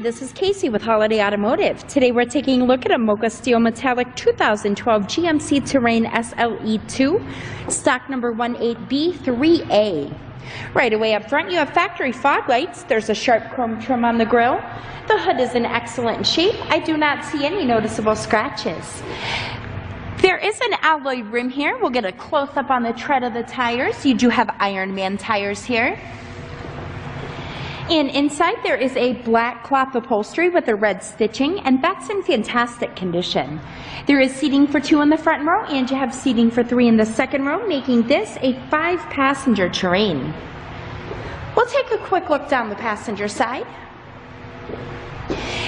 this is Casey with Holiday Automotive. Today we're taking a look at a Mocha Steel Metallic 2012 GMC Terrain SLE2, stock number 18B3A. Right away up front you have factory fog lights. There's a sharp chrome trim on the grille. The hood is in excellent shape. I do not see any noticeable scratches. There is an alloy rim here. We'll get a close-up on the tread of the tires. You do have Ironman tires here. And inside there is a black cloth upholstery with a red stitching, and that's in fantastic condition. There is seating for 2 in the front row, and you have seating for 3 in the second row, making this a 5-passenger Terrain. We'll take a quick look down the passenger side.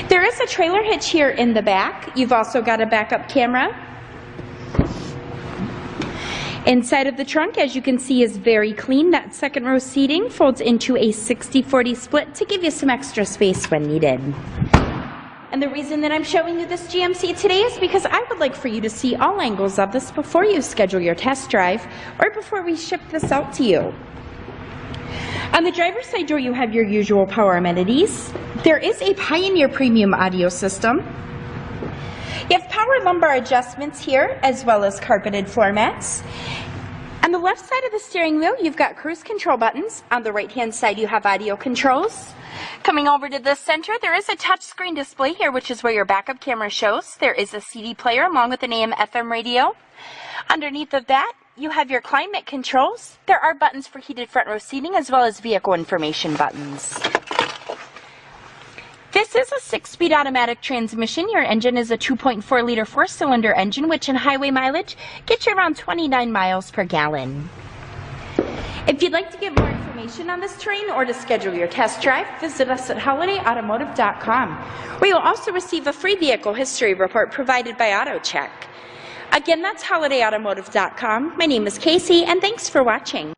There is a trailer hitch here in the back. You've also got a backup camera. Inside of the trunk, as you can see, is very clean. That second row seating folds into a 60-40 split to give you some extra space when needed. And the reason that I'm showing you this GMC today is because I would like for you to see all angles of this before you schedule your test drive or before we ship this out to you. On the driver's side door, you have your usual power amenities. There is a Pioneer premium audio system. You have power lumbar adjustments here, as well as carpeted floor mats. On the left side of the steering wheel, you've got cruise control buttons. On the right-hand side, you have audio controls. Coming over to the center, there is a touchscreen display here, which is where your backup camera shows. There is a CD player along with an AM/FM radio. Underneath of that, you have your climate controls. There are buttons for heated front row seating, as well as vehicle information buttons. This is a 6-speed automatic transmission. Your engine is a 2.4-liter 4-cylinder engine, which in highway mileage gets you around 29 miles per gallon. If you'd like to get more information on this Terrain or to schedule your test drive, visit us at holidayautomotive.com, where you'll also receive a free vehicle history report provided by AutoCheck. Again, that's holidayautomotive.com. My name is Casey, and thanks for watching.